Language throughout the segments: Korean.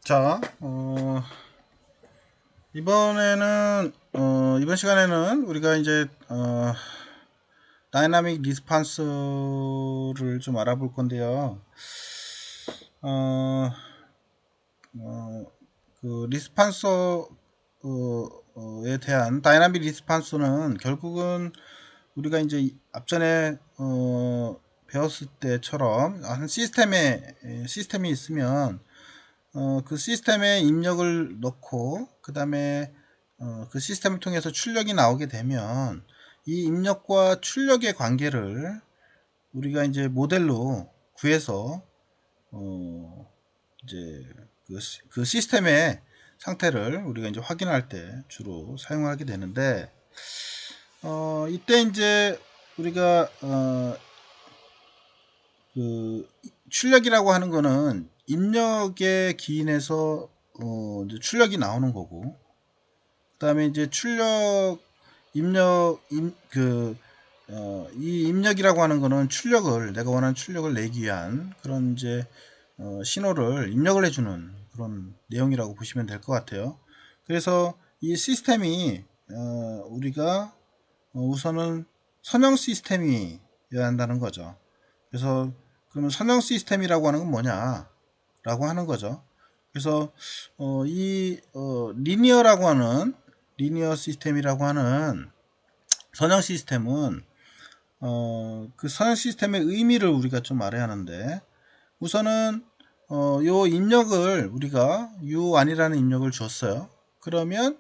자, 이번 시간에는 우리가 이제, 다이나믹 리스판스를 좀 알아볼 건데요. 어, 어, 그 리스판서에 대한 다이나믹 리스판스는 결국은 우리가 이제 앞전에, 배웠을 때처럼 한 시스템이 있으면 그 시스템에 입력을 넣고 그 다음에 그 시스템을 통해서 출력이 나오게 되면 이 입력과 출력의 관계를 우리가 이제 모델로 구해서 이제 그 시스템의 상태를 우리가 이제 확인할 때 주로 사용하게 되는데 이때 이제 우리가 그 출력이라고 하는 거는 입력에 기인해서 이제 출력이 나오는 거고, 그 다음에 이제 이 입력이라고 하는 거는 내가 원하는 출력을 내기 위한 그런 이제 신호를 입력을 해주는 그런 내용이라고 보시면 될 것 같아요. 그래서 이 시스템이 우리가 우선은 선형 시스템이어야 한다는 거죠. 그래서 그러면 선형 시스템이라고 하는 건 뭐냐 라고 하는 거죠. 그래서 리니어 시스템이라고 하는 선형 시스템은 그 선형 시스템의 의미를 우리가 좀 알아야 하는데, 우선은 요 입력을 우리가 u1이라는 입력을 줬어요. 그러면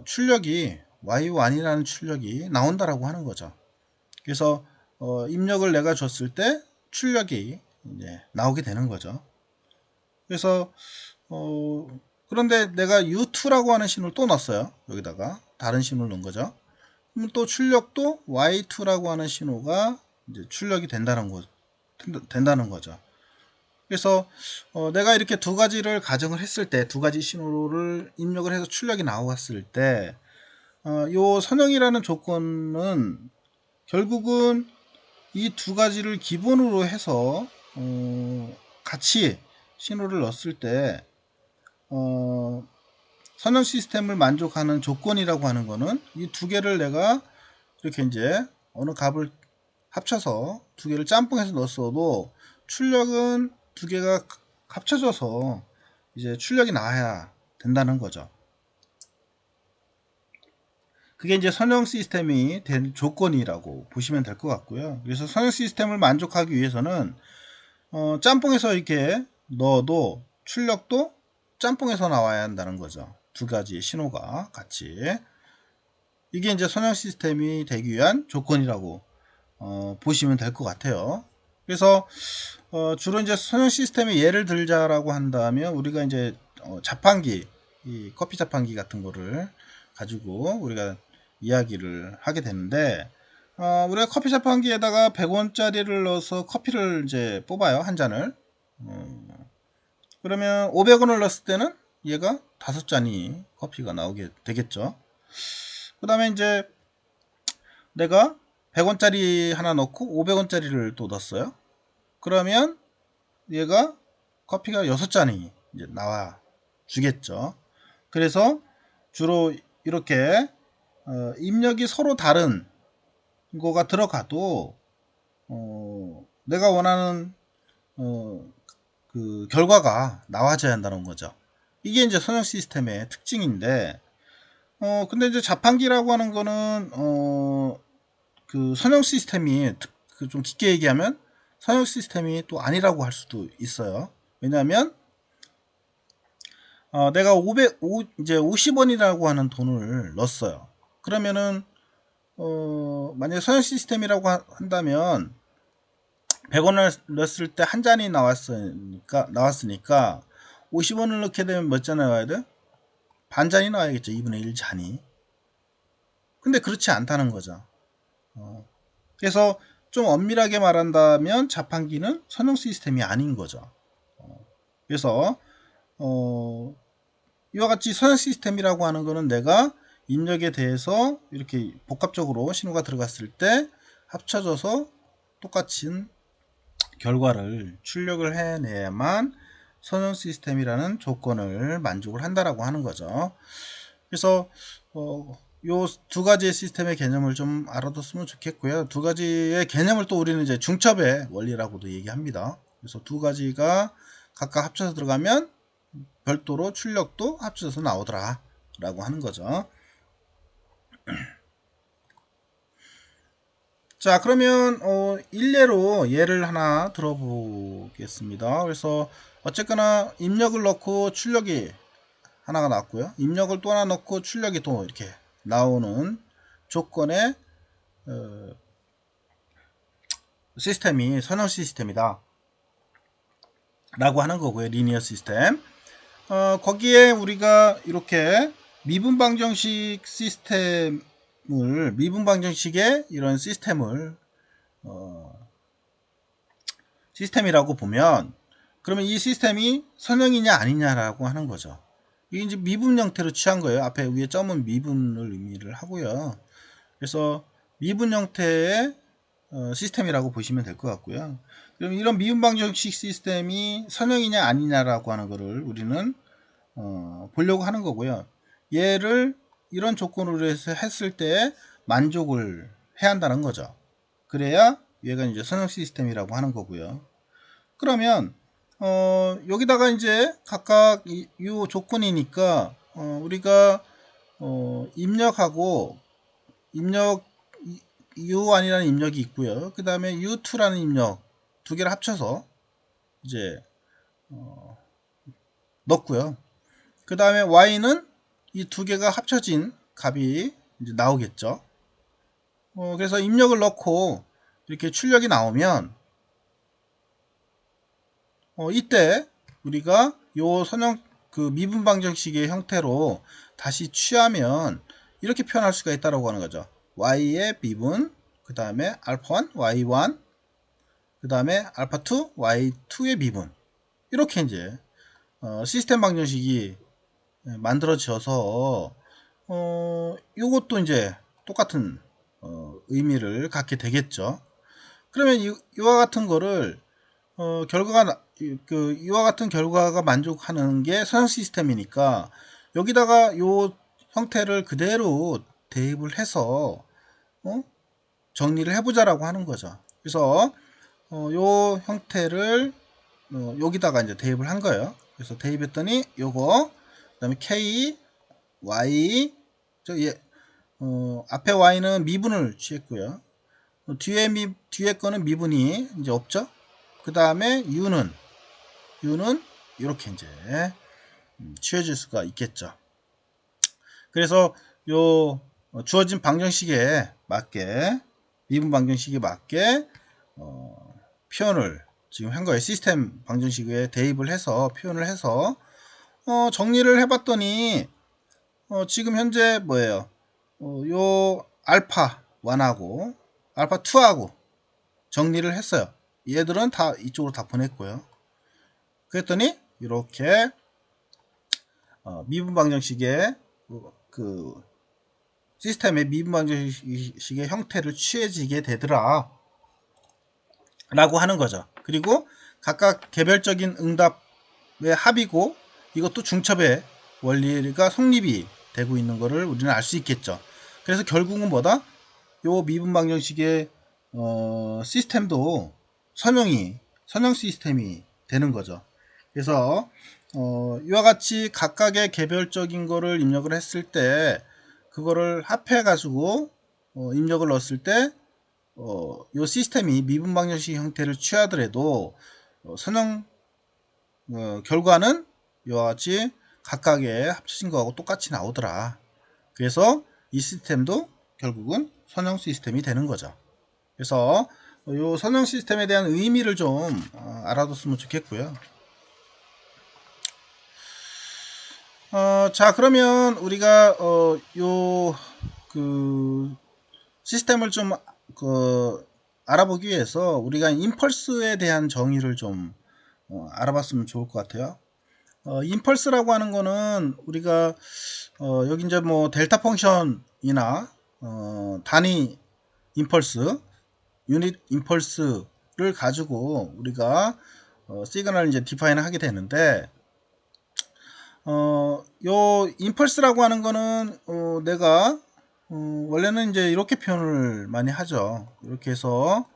출력이 y1이라는 출력이 나온다라고 하는 거죠. 그래서 입력을 내가 줬을 때 출력이 이제 나오게 되는 거죠. 그래서 그런데 내가 U2라고 하는 신호를 또 넣었어요. 여기다가 다른 신호를 넣은 거죠. 그럼 또 출력도 Y2라고 하는 신호가 이제 출력이 된다는 거죠. 그래서 내가 이렇게 두 가지를 가정을 했을 때, 두 가지 신호를 입력을 해서 출력이 나왔을 때, 요 선형이라는 조건은 결국은 이 두 가지를 기본으로 해서 같이 신호를 넣었을 때 선형 시스템을 만족하는 조건이라고 하는 거는 이 두 개를 내가 이렇게 이제 어느 값을 합쳐서 두 개를 짬뽕해서 넣었어도 출력은 두 개가 합쳐져서 이제 출력이 나와야 된다는 거죠. 그게 이제 선형 시스템이 된 조건이라고 보시면 될 것 같고요. 그래서 선형 시스템을 만족하기 위해서는 짬뽕해서 이렇게 넣어도 출력도 짬뽕해서 나와야 한다는 거죠. 두 가지 신호가 같이. 이게 이제 선형 시스템이 되기 위한 조건이라고 보시면 될 것 같아요. 그래서 주로 이제 선형 시스템의 예를 들자라고 한다면 우리가 이제 자판기, 이 커피 자판기 같은 거를 가지고 우리가 이야기를 하게 되는데, 우리가 커피 자판기에다가 100원짜리를 넣어서 커피를 이제 뽑아요, 한 잔을. 그러면 500원을 넣었을 때는 얘가 5잔이 커피가 나오게 되겠죠. 그 다음에 이제 내가 100원짜리 하나 넣고 500원짜리를 또 넣었어요. 그러면 얘가 커피가 6잔이 이제 나와 주겠죠. 그래서 주로 이렇게 입력이 서로 다른 거가 들어가도 내가 원하는 그 결과가 나와줘야 한다는 거죠. 이게 이제 선형 시스템의 특징인데, 근데 이제 자판기라고 하는 거는 그 선형 시스템이 좀 깊게 얘기하면 선형 시스템이 또 아니라고 할 수도 있어요. 왜냐하면 내가 이제 50원이라고 하는 돈을 넣었어요. 그러면은 만약에 선형 시스템이라고 한다면 100원을 넣었을 때 한 잔이 나왔으니까 50원을 넣게 되면 몇 잔 나와야 돼? 반 잔이 나와야겠죠. 2분의 1 잔이. 근데 그렇지 않다는 거죠. 그래서 좀 엄밀하게 말한다면 자판기는 선형 시스템이 아닌 거죠. 그래서 이와 같이 선형 시스템이라고 하는 거는 내가 입력에 대해서 이렇게 복합적으로 신호가 들어갔을 때 합쳐져서 똑같은 결과를 출력을 해내야만 선형 시스템이라는 조건을 만족을 한다라고 하는 거죠. 그래서 요 두 가지의 시스템의 개념을 좀 알아뒀으면 좋겠고요. 두 가지의 개념을 또 우리는 이제 중첩의 원리라고도 얘기합니다. 그래서 두 가지가 각각 합쳐서 들어가면 별도로 출력도 합쳐서 나오더라 라고 하는 거죠. 자, 그러면 일례로 예를 하나 들어보겠습니다. 그래서 어쨌거나 입력을 넣고 출력이 하나가 나왔고요. 입력을 또 하나 넣고 출력이 또 이렇게 나오는 조건의 시스템이 선형 시스템이다 라고 하는 거고요. 리니어 시스템. 거기에 우리가 이렇게 미분방정식 미분방정식의 이런 시스템이라고 보면, 그러면 이 시스템이 선형이냐 아니냐라고 하는 거죠. 이게 이제 미분 형태로 취한 거예요. 앞에 위에 점은 미분을 의미를 하고요. 그래서 미분 형태의 시스템이라고 보시면 될 것 같고요. 그럼 이런 미분방정식 시스템이 선형이냐 아니냐라고 하는 거를 우리는 보려고 하는 거고요. 얘를 이런 조건으로 해서 했을 때 만족을 해야 한다는 거죠. 그래야 얘가 이제 선형 시스템이라고 하는 거고요. 그러면 여기다가 이제 각각 이 조건이니까 우리가 입력하고 U1이라는 입력이 있고요. 그 다음에 U2라는 입력 두 개를 합쳐서 이제 넣고요. 그 다음에 Y는 이 두 개가 합쳐진 값이 이제 나오겠죠. 그래서 입력을 넣고 이렇게 출력이 나오면 이때 우리가 요 선형 그 미분방정식의 형태로 다시 취하면 이렇게 표현할 수가 있다라고 하는 거죠. y의 미분, 그 다음에 알파1 y1, 그 다음에 알파2 y2의 미분. 이렇게 이제 시스템 방정식이 만들어져서 요것도 이제 똑같은 의미를 갖게 되겠죠. 그러면 이와 같은 거를 결과가 이와 같은 결과가 만족하는 게 선형 시스템이니까 여기다가 요 형태를 그대로 대입을 해서 정리를 해보자라고 하는 거죠. 그래서 요 형태를 여기다가 이제 대입을 한 거예요. 그래서 대입했더니 요거 그다음에 k y 앞에 y는 미분을 취했고요. 뒤에 거는 미분이 이제 없죠. 그 다음에 u는 이렇게 이제 취해질 수가 있겠죠. 그래서 요 주어진 방정식에 맞게 미분 방정식에 맞게 표현을 지금 한 거예요. 시스템 방정식에 대입을 해서 표현을 해서 정리를 해봤더니 지금 현재 뭐예요? 요 알파 1하고 알파 2하고 정리를 했어요. 얘들은 다 이쪽으로 다 보냈고요. 그랬더니 이렇게 미분 방정식의 그 시스템의 미분 방정식의 형태를 취해지게 되더라 라고 하는 거죠. 그리고 각각 개별적인 응답의 합이고 이것도 중첩의 원리가 성립이 되고 있는 것을 우리는 알 수 있겠죠. 그래서 결국은 뭐다? 요 미분 방정식의 시스템도 선형 시스템이 되는 거죠. 그래서 이와 같이 각각의 개별적인 거를 입력을 했을 때 그거를 합해 가지고 입력을 넣었을 때 이 시스템이 미분 방정식 형태를 취하더라도 선형 결과는 이와 같이 각각의 합쳐진 거하고 똑같이 나오더라. 그래서 이 시스템도 결국은 선형 시스템이 되는 거죠. 그래서 이 선형 시스템에 대한 의미를 좀 알아뒀으면 좋겠고요. 자, 그러면 우리가 시스템을 좀 알아보기 위해서 우리가 임펄스에 대한 정의를 좀 알아봤으면 좋을 것 같아요. 임펄스라고 하는 거는 우리가 여기 이제 뭐 델타 펑션이나 단위 임펄스, 유닛 임펄스를 가지고 우리가 시그널을 이제 디파인 하게 되는데, 요 임펄스라고 하는 거는 내가 원래는 이제 이렇게 표현을 많이 하죠. 이렇게 해서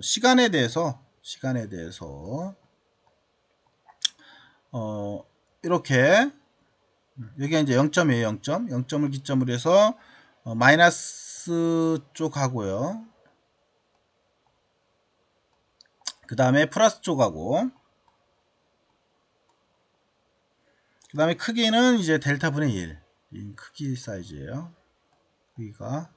시간에 대해서 이렇게 여기가 이제 0점이에요. 0점을 기점으로 해서 마이너스 쪽하고요. 그 다음에 플러스 쪽하고, 그 다음에 크기는 이제 델타 분의 1 크기 사이즈예요. 크기가.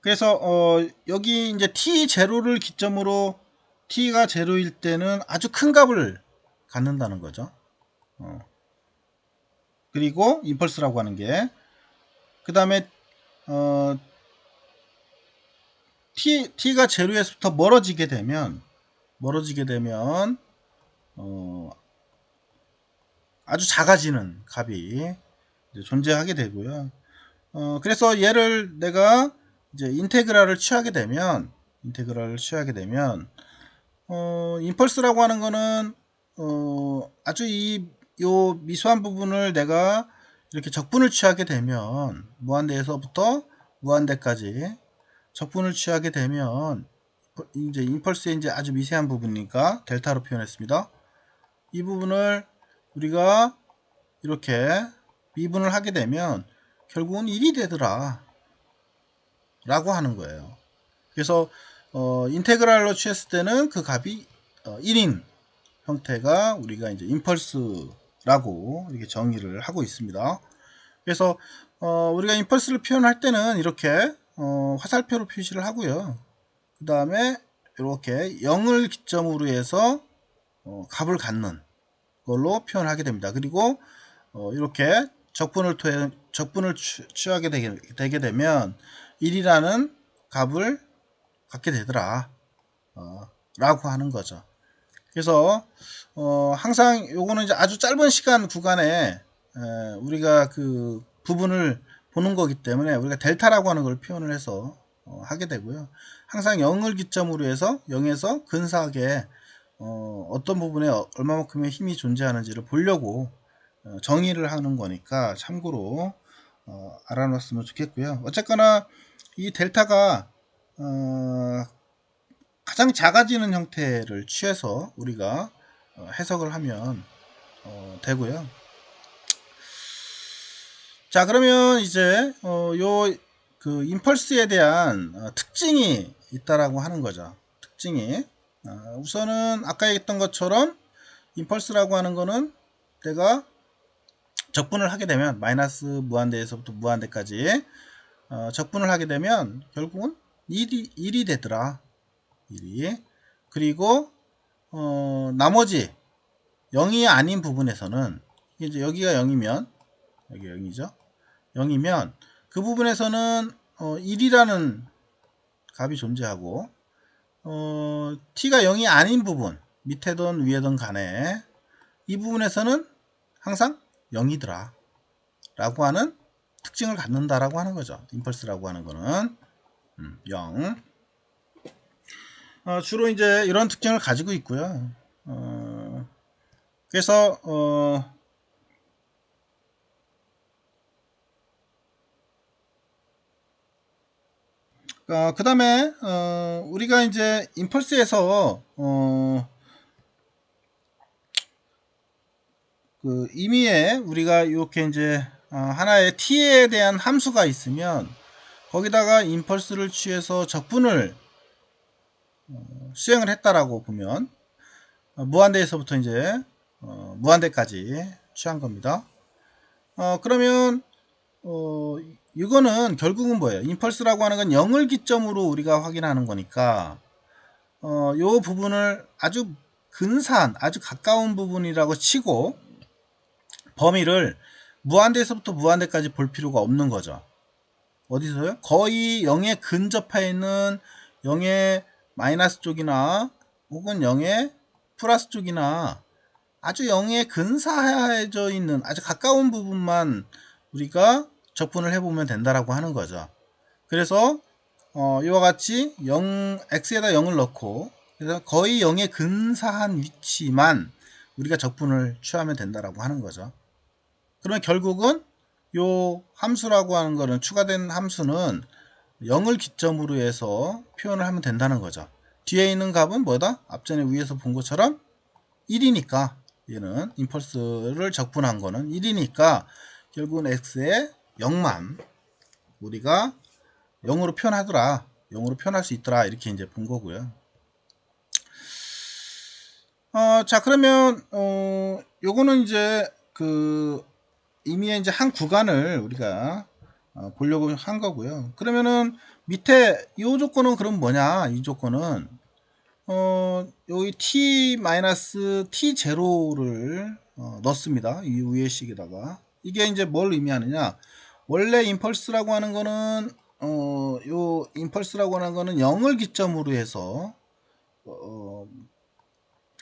그래서 여기 이제 t0를 기점으로, t가 0일 때는 아주 큰 값을 갖는다는 거죠. 그리고 임펄스라고 하는 게, 그 다음에 t가 0에서부터 멀어지게 되면 아주 작아지는 값이 이제 존재하게 되고요. 그래서 얘를 내가 이제 인테그랄을 취하게 되면 임펄스라고 하는 거는 아주 요 미수한 부분을 내가 이렇게 적분을 취하게 되면, 무한대에서부터 무한대까지 적분을 취하게 되면, 이제 임펄스의 이제 아주 미세한 부분이니까 델타로 표현했습니다. 이 부분을 우리가 이렇게 미분을 하게 되면 결국은 1이 되더라 라고 하는 거예요. 그래서 인테그랄로 취했을 때는 그 값이 1인 형태가 우리가 이제 임펄스라고 이렇게 정의를 하고 있습니다. 그래서 우리가 임펄스를 표현할 때는 이렇게 화살표로 표시를 하고요. 그 다음에 이렇게 0을 기점으로 해서 값을 갖는 걸로 표현하게 됩니다. 그리고 이렇게 적분을 취하게 되게 되면 1이라는 값을 갖게 되더라 라고 하는 거죠. 그래서 항상 요거는 이제 아주 짧은 시간 구간에 우리가 그 부분을 보는 거기 때문에 우리가 델타라고 하는 걸 표현을 해서 하게 되고요. 항상 0을 기점으로 해서 0에서 근사하게 어떤 부분에 얼마만큼의 힘이 존재하는지를 보려고 정의를 하는 거니까 참고로 알아놨으면 좋겠고요. 어쨌거나 이 델타가 가장 작아지는 형태를 취해서 우리가 해석을 하면 되고요. 자, 그러면 이제 요 그 임펄스에 대한 특징이 있다라고 하는 거죠. 특징이 우선은 아까 얘기했던 것처럼 임펄스라고 하는 거는 내가 적분을 하게 되면 마이너스 무한대에서부터 무한대까지 적분을 하게 되면 결국은 1이 되더라. 1이. 그리고 나머지 0이 아닌 부분에서는 이제 여기가 0이면 여기가 0이죠. 0이면 그 부분에서는 1이라는 값이 존재하고 t가 0이 아닌 부분, 밑에든 위에든 간에 이 부분에서는 항상 0이더라 라고 하는 특징을 갖는다라고 하는 거죠. 임펄스라고 하는 거는 0. 주로 이제 이런 특징을 가지고 있고요. 그래서 그 다음에 우리가 이제 임펄스에서 그 임의에 우리가 이렇게 이제 하나의 t에 대한 함수가 있으면 거기다가 임펄스를 취해서 적분을 수행을 했다라고 보면 무한대에서부터 이제 무한대까지 취한 겁니다. 그러면 이거는 결국은 뭐예요? 임펄스라고 하는 건 0을 기점으로 우리가 확인하는 거니까 요 부분을 아주 근사한, 아주 가까운 부분이라고 치고 범위를 무한대에서부터 무한대까지 볼 필요가 없는 거죠. 어디서요? 거의 0에 근접해 있는 0의 마이너스 쪽이나 혹은 0의 플러스 쪽이나 아주 0에 근사해져 있는 아주 가까운 부분만 우리가 적분을 해보면 된다라고 하는 거죠. 그래서 이와 같이 x에다 0을 넣고 그래서 거의 0에 근사한 위치만 우리가 적분을 취하면 된다라고 하는 거죠. 그러면 결국은 요 함수라고 하는 거는 추가된 함수는 0을 기점으로 해서 표현을 하면 된다는 거죠. 뒤에 있는 값은 뭐다? 앞전에 위에서 본 것처럼 1이니까 얘는 임펄스를 적분한 거는 1이니까 결국은 x에 0만 우리가 0으로 표현하더라. 0으로 표현할 수 있더라. 이렇게 이제 본 거고요. 자, 그러면, 요거는 이제, 이미 이제 한 구간을 우리가, 보려고 한 거고요. 그러면은, 밑에, 이 조건은 그럼 뭐냐? 이 조건은, 여기 t-t0를, 넣습니다. 이 위에 식에다가. 이게 이제 뭘 의미하느냐? 원래 임펄스라고 하는 거는, 요 임펄스라고 하는 거는 0을 기점으로 해서,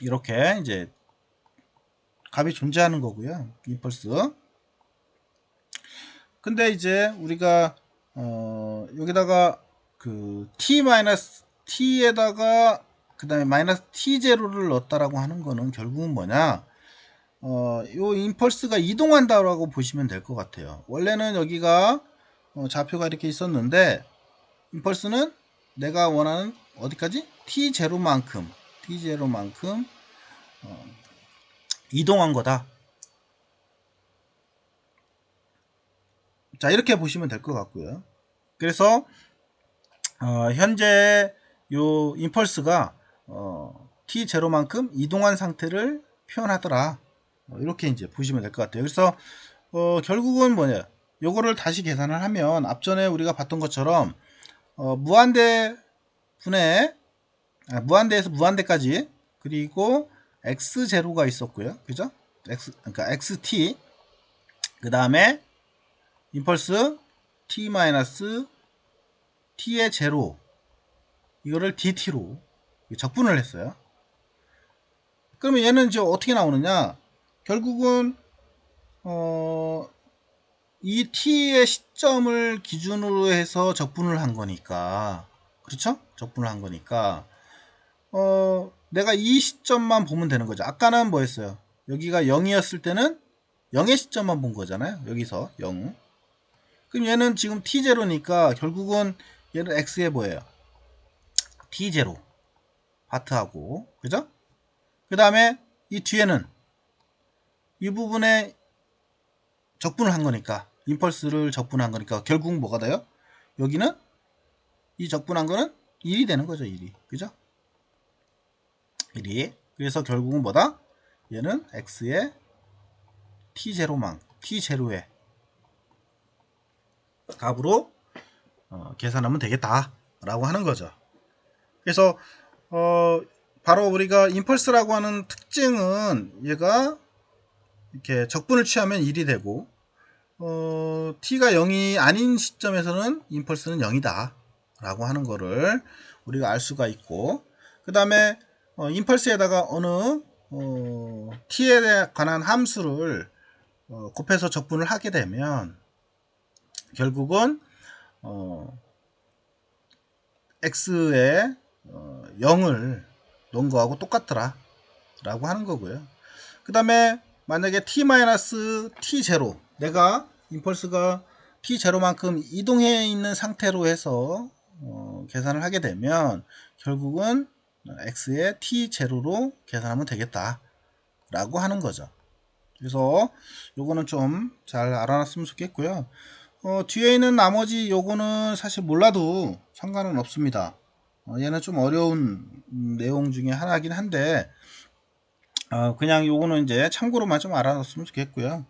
이렇게 이제 값이 존재하는 거고요. 임펄스. 근데 이제 우리가 여기다가 t에다가 그 다음에 마이너스 t0를 넣었다라고 하는 거는 결국은 뭐냐? 요 임펄스가 이동한다라고 보시면 될 것 같아요. 원래는 여기가 좌표가 이렇게 있었는데 임펄스는 내가 원하는 어디까지? t0만큼 이동한 거다. 자, 이렇게 보시면 될 것 같고요. 그래서 현재 요 임펄스가 t0만큼 이동한 상태를 표현하더라. 이렇게 이제 보시면 될 것 같아요. 그래서 결국은 뭐냐? 요거를 다시 계산을 하면 앞전에 우리가 봤던 것처럼 무한대 분의 무한대에서 무한대까지 그리고 x0가 있었고요. 그죠? 그러니까 xt 그 다음에 임펄스 t의 제로 이거를 dt로 적분을 했어요. 그러면 얘는 이제 어떻게 나오느냐? 결국은 이 t의 시점을 기준으로 해서 적분을 한 거니까 그렇죠? 적분을 한 거니까 내가 이 시점만 보면 되는 거죠. 아까는 뭐였어요? 여기가 0이었을 때는 0의 시점만 본 거잖아요. 여기서 0. 그럼 얘는 지금 t0니까 결국은 얘는 x에 뭐예요? t0 파트하고 그죠? 그 다음에 이 뒤에는 이 부분에 적분을 한 거니까 임펄스를 적분한 거니까 결국 뭐가 돼요? 여기는 이 적분한 거는 1이 되는 거죠. 1이 그죠? 1이 그래서 결국은 뭐다? 얘는 x의 t0의 값으로 계산하면 되겠다 라고 하는 거죠. 그래서 바로 우리가 임펄스라고 하는 특징은 얘가 이렇게 적분을 취하면 1이 되고 t가 0이 아닌 시점에서는 임펄스는 0이다 라고 하는 거를 우리가 알 수가 있고 그 다음에 임펄스에다가 어느 t에 관한 함수를 곱해서 적분을 하게 되면 결국은 x에 0을 놓은 거하고 똑같더라 라고 하는 거고요. 그 다음에 만약에 t-t0 내가 임펄스가 t0만큼 이동해 있는 상태로 해서 계산을 하게 되면 결국은 x의 t0로 계산하면 되겠다 라고 하는 거죠. 그래서 요거는 좀 잘 알아놨으면 좋겠고요. 뒤에 있는 나머지 요거는 사실 몰라도 상관은 없습니다. 얘는 좀 어려운 내용 중에 하나긴 한데 그냥 요거는 이제 참고로만 좀 알아놨으면 좋겠고요.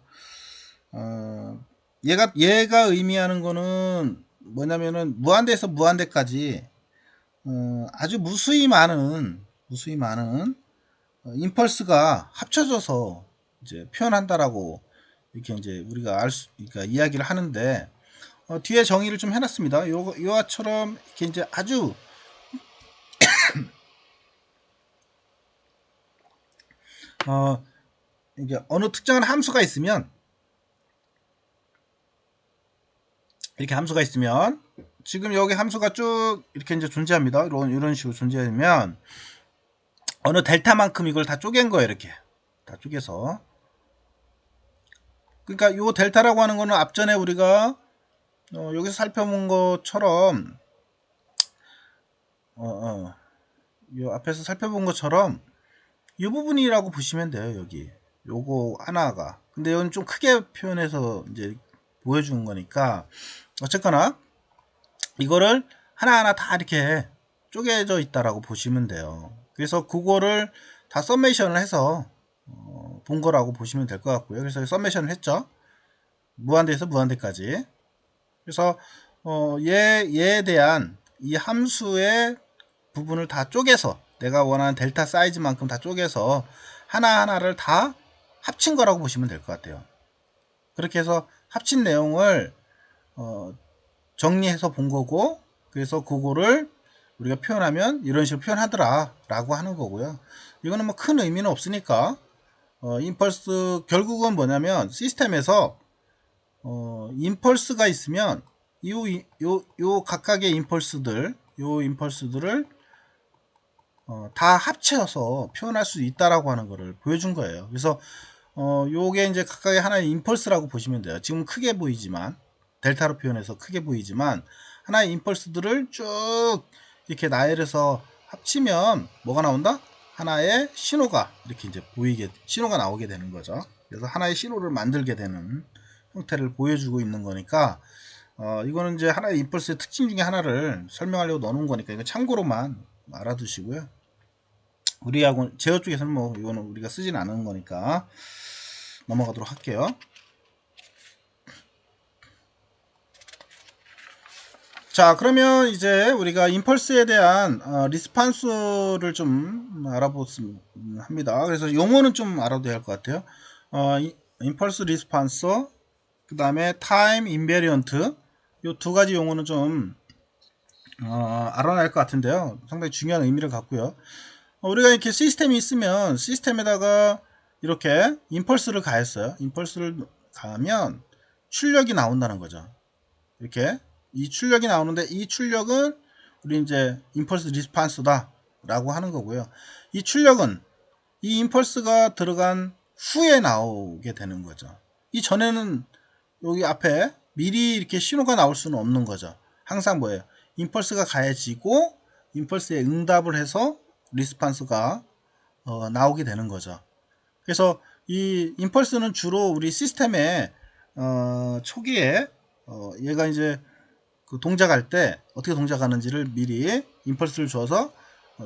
얘가 의미하는 거는 뭐냐면은 무한대에서 무한대까지 아주 무수히 많은 임펄스가 합쳐져서 이제 표현한다라고 이렇게 이제 우리가 그러니까 이야기를 하는데 뒤에 정의를 좀 해놨습니다. 요와처럼 이렇게 이제 아주 이게 어느 특정한 함수가 있으면 이렇게 함수가 있으면 지금 여기 함수가 쭉 이렇게 이제 존재합니다. 이런 식으로 존재하면 어느 델타만큼 이걸 다 쪼갠 거예요. 이렇게 다 쪼개서. 그러니까 요 델타라고 하는 거는 앞전에 우리가 여기서 살펴본 것처럼 요 앞에서 살펴본 것처럼 이 부분이라고 보시면 돼요. 여기 요거 하나가. 근데 이건 좀 크게 표현해서 이제 보여주는 거니까 어쨌거나 이거를 하나하나 다 이렇게 쪼개져 있다라고 보시면 돼요. 그래서 그거를 다 서메이션을 해서 본 거라고 보시면 될 것 같고요. 그래서 서메이션을 했죠. 무한대에서 무한대까지. 그래서 얘에 대한 이 함수의 부분을 다 쪼개서 내가 원하는 델타 사이즈만큼 다 쪼개서 하나하나를 다 합친 거라고 보시면 될 것 같아요. 그렇게 해서 합친 내용을 정리해서 본 거고, 그래서 그거를 우리가 표현하면 이런 식으로 표현하더라 라고 하는 거고요. 이거는 뭐 큰 의미는 없으니까 임펄스 결국은 뭐냐면 시스템에서 임펄스가 있으면 요 각각의 임펄스들을 다 합쳐서 표현할 수 있다라고 하는 거를 보여준 거예요. 그래서 요게 이제 각각의 하나의 임펄스라고 보시면 돼요. 지금 크게 보이지만 델타로 표현해서 크게 보이지만 하나의 임펄스들을 쭉 이렇게 나열해서 합치면 뭐가 나온다? 하나의 신호가 이렇게 이제 신호가 나오게 되는 거죠. 그래서 하나의 신호를 만들게 되는 형태를 보여주고 있는 거니까 이거는 이제 하나의 임펄스의 특징 중에 하나를 설명하려고 넣어놓은 거니까 이거 참고로만 알아두시고요. 우리하고 제어 쪽에서는 뭐 이거는 우리가 쓰진 않은 거니까 넘어가도록 할게요. 자, 그러면 이제 우리가 임펄스에 대한 리스판스를 좀 알아보겠습니다. 합니다. 그래서 용어는 좀 알아둬야 할 것 같아요. 임펄스 리스판스, 그 다음에 타임 인베리언트, 이 두 가지 용어는 좀 알아놔야 할 것 같은데요. 상당히 중요한 의미를 갖고요. 우리가 이렇게 시스템이 있으면 시스템에다가 이렇게 임펄스를 가했어요. 임펄스를 가하면 출력이 나온다는 거죠. 이렇게 이 출력이 나오는데 이 출력은 우리 이제 임펄스 리스판스다 라고 하는 거고요. 이 출력은 이 임펄스가 들어간 후에 나오게 되는 거죠. 이 전에는 여기 앞에 미리 이렇게 신호가 나올 수는 없는 거죠. 항상 뭐예요? 임펄스가 가해지고 임펄스에 응답을 해서 리스판스가 나오게 되는 거죠. 그래서 이 임펄스는 주로 우리 시스템의 초기에 얘가 이제 그 동작할 때 어떻게 동작하는지를 미리 임펄스를 줘서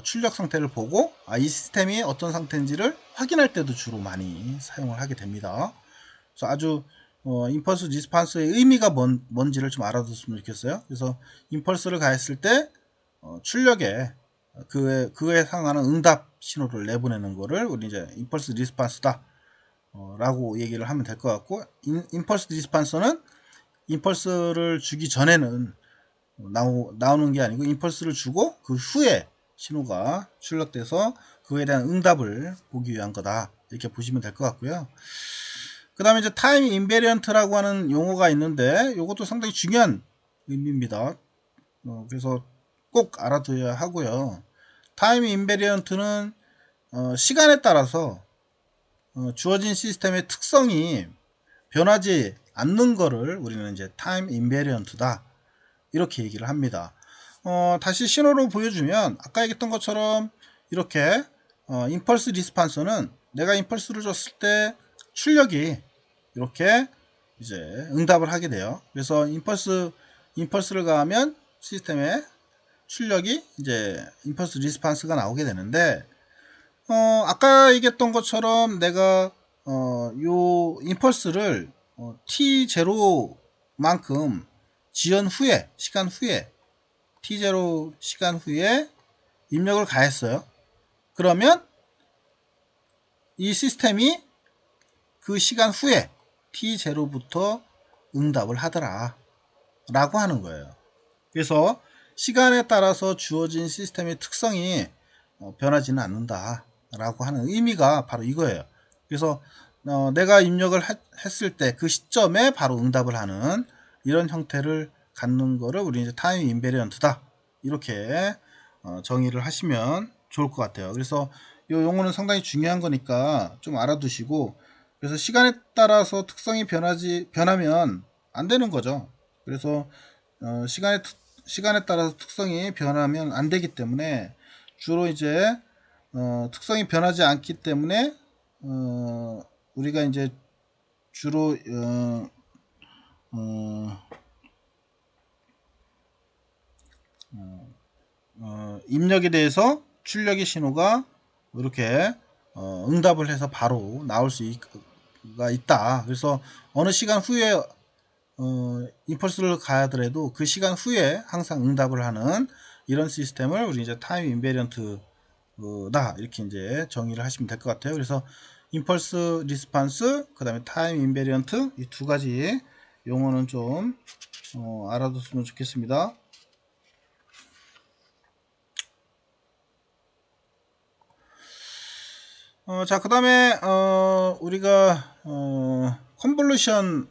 출력 상태를 보고 이 시스템이 어떤 상태인지를 확인할 때도 주로 많이 사용을 하게 됩니다. 그래서 아주 임펄스 리스판스의 의미가 뭔지를 좀 알아뒀으면 좋겠어요. 그래서 임펄스를 가했을 때 출력에 그에 상하는 응답 신호를 내보내는 거를 우리 이제 임펄스 리스판스다 라고 얘기를 하면 될 것 같고, 임펄스 리스판서는 임펄스를 주기 전에는 나오는 게 아니고 임펄스를 주고 그 후에 신호가 출력돼서 그에 대한 응답을 보기 위한 거다 이렇게 보시면 될 것 같고요. 그 다음에 이제 타임 인베리언트라고 하는 용어가 있는데 이것도 상당히 중요한 의미입니다. 그래서 꼭 알아둬야 하고요. 타임 인베리언트는 시간에 따라서 주어진 시스템의 특성이 변하지 않는 거를 우리는 이제 타임 인베리언트다 이렇게 얘기를 합니다. 다시 신호로 보여주면 아까 얘기했던 것처럼 이렇게 임펄스 리스판서는 내가 임펄스를 줬을 때 출력이 이렇게 이제 응답을 하게 돼요. 그래서 임펄스를 가하면 시스템에 출력이 이제 임펄스 리스판스가 나오게 되는데 아까 얘기했던 것처럼 내가 요 임펄스를 t0만큼 지연 후에 시간 후에 t0 시간 후에 입력을 가했어요. 그러면 이 시스템이 그 시간 후에 t0부터 응답을 하더라 라고 하는 거예요. 그래서 시간에 따라서 주어진 시스템의 특성이 변하지는 않는다 라고 하는 의미가 바로 이거예요. 그래서 내가 입력을 했을 때 그 시점에 바로 응답을 하는 이런 형태를 갖는 거를 우리 이제 타임 인베리언트다 이렇게 정의를 하시면 좋을 것 같아요. 그래서 이 용어는 상당히 중요한 거니까 좀 알아두시고, 그래서 시간에 따라서 특성이 변하면 안 되는 거죠. 그래서 시간에 따라서 특성이 변하면 안 되기 때문에 주로 이제 특성이 변하지 않기 때문에 우리가 이제 주로 입력에 대해서 출력의 신호가 이렇게 응답을 해서 바로 나올 수가 있다. 그래서 어느 시간 후에 임펄스를 가야더라도 그 시간 후에 항상 응답을 하는 이런 시스템을 우리 이제 타임 인베리언트다 이렇게 이제 정의를 하시면 될 것 같아요. 그래서 임펄스 리스판스 그 다음에 타임 인베리언트 이 두 가지 용어는 좀 알아뒀으면 좋겠습니다. 자, 그 다음에 우리가 컨볼루션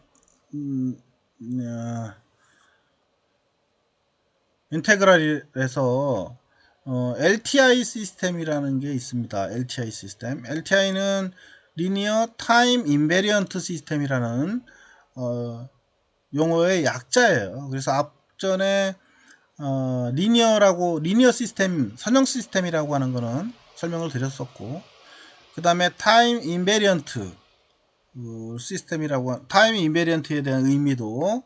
인테그랄에서 LTI 시스템이라는 게 있습니다. LTI 시스템. LTI는 리니어 타임 인베리언트 시스템이라는 용어의 약자예요. 그래서 앞전에 리니어 시스템, 선형 시스템이라고 하는 거는 설명을 드렸었고, 그 다음에 타임 인베리언트 시스템이라고, 타임 인베리언트에 대한 의미도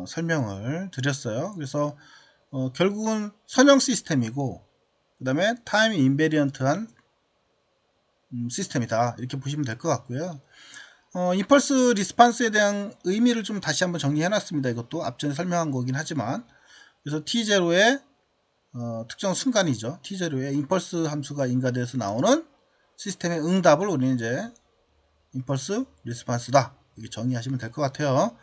설명을 드렸어요. 그래서 결국은 선형 시스템이고, 그 다음에 타임 인베리언트한 시스템이다 이렇게 보시면 될 것 같고요. 임펄스 리스판스에 대한 의미를 좀 다시 한번 정리해 놨습니다. 이것도 앞전에 설명한 거긴 하지만, 그래서 T0의 특정 순간이죠. T0의 임펄스 함수가 인가되어서 나오는 시스템의 응답을 우리는 이제 임펄스 리스판스다 이렇게 정의하시면 될 것 같아요.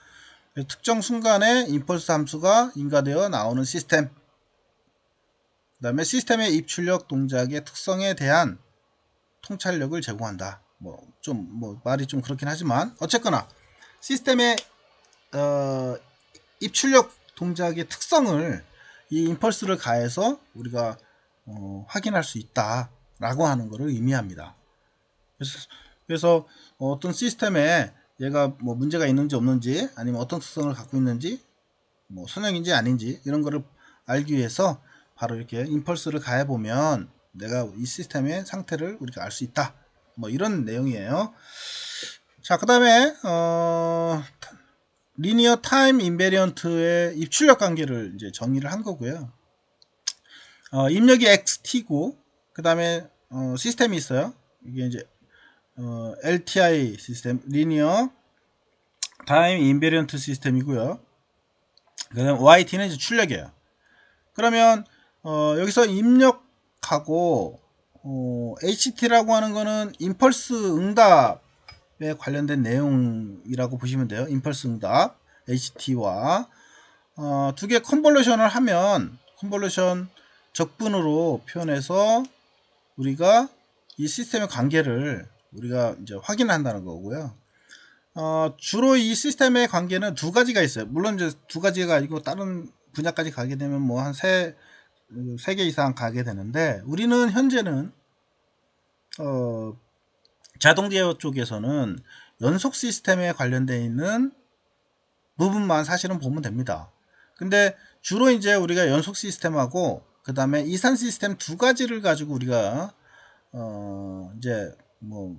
특정 순간에 임펄스 함수가 인가되어 나오는 시스템, 그 다음에 시스템의 입출력 동작의 특성에 대한 통찰력을 제공한다. 말이 좀 그렇긴 하지만 어쨌거나 시스템의 입출력 동작의 특성을 이 임펄스를 가해서 우리가 확인할 수 있다 라고 하는 것을 의미합니다. 그래서 어떤 시스템에 얘가 뭐 문제가 있는지 없는지, 아니면 어떤 특성을 갖고 있는지, 뭐 선형인지 아닌지 이런 거를 알기 위해서 바로 이렇게 임펄스를 가해 보면 내가 이 시스템의 상태를 우리가 알 수 있다. 뭐 이런 내용이에요. 자, 그 다음에 리니어 타임 인베리언트의 입출력 관계를 이제 정의를 한 거고요. 입력이 XT고, 그 다음에 시스템이 있어요. 이게 이제 LTI 시스템, 리니어 타임 인베리언트 시스템이고요. 그 다음에 YT는 이제 출력이에요. 그러면 여기서 입력하고 HT라고 하는 거는 임펄스 응답에 관련된 내용이라고 보시면 돼요. 임펄스 응답 HT와 두 개 컨볼루션을 하면 컨볼루션 적분으로 표현해서 우리가 이 시스템의 관계를 우리가 이제 확인한다는 거고요. 주로 이 시스템의 관계는 두 가지가 있어요. 물론 이제 두 가지가 아니고 다른 분야까지 가게 되면 뭐 한 세 개 이상 가게 되는데, 우리는 현재는 자동 제어 쪽에서는 연속 시스템에 관련되어 있는 부분만 사실은 보면 됩니다. 근데 주로 이제 우리가 연속 시스템하고 그 다음에 이산 시스템 두 가지를 가지고 우리가 이제 뭐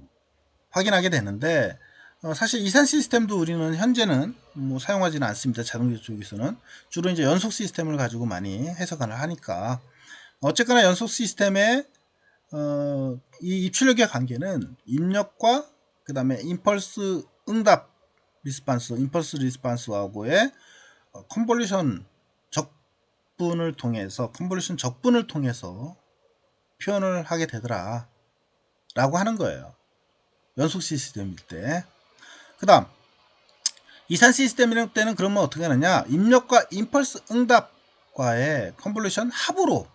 확인하게 되는데, 사실 이산 시스템도 우리는 현재는 뭐 사용하지는 않습니다. 자동차 쪽에서는 주로 이제 연속 시스템을 가지고 많이 해석을 하니까, 어쨌거나 연속 시스템의 이 입출력의 관계는 입력과 그 다음에 임펄스 응답 리스판스, 임펄스 리스판스하고의 컨볼루션 적분을 통해서 표현을 하게 되더라 라고 하는 거예요. 연속 시스템일 때. 그 다음 이산 시스템일 때는 그러면 어떻게 하느냐, 입력과 임펄스 응답과의 컨볼루션 합으로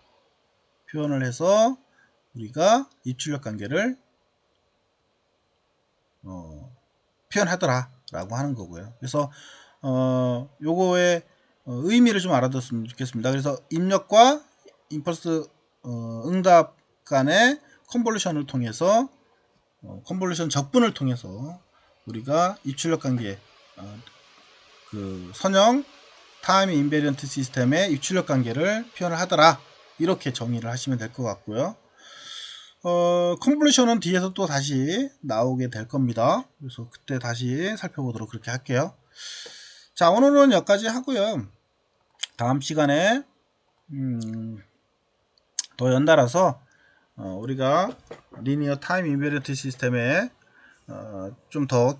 표현을 해서 우리가 입출력 관계를 표현하더라 라고 하는 거고요. 그래서 요거의 의미를 좀 알아뒀으면 좋겠습니다. 그래서 입력과 임펄스 응답 간의 컨볼루션을 통해서 컨볼루션 적분을 통해서 우리가 입출력 관계 그 선형 타임 인베리언트 시스템의 입출력 관계를 표현을 하더라. 이렇게 정의를 하시면 될 것 같고요. 컨볼루션은 뒤에서 또 다시 나오게 될 겁니다. 그래서 그때 다시 살펴보도록 그렇게 할게요. 자, 오늘은 여기까지 하고요. 다음 시간에 더 연달아서 우리가 리니어 타임 인베리언트 시스템에 좀 더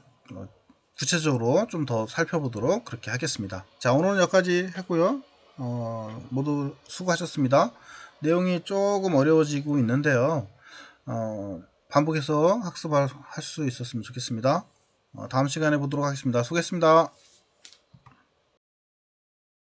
구체적으로 좀 더 살펴보도록 그렇게 하겠습니다. 자, 오늘은 여기까지 했고요. 모두 수고하셨습니다. 내용이 조금 어려워지고 있는데요. 반복해서 학습할 수 있었으면 좋겠습니다. 다음 시간에 보도록 하겠습니다. 수고했습니다.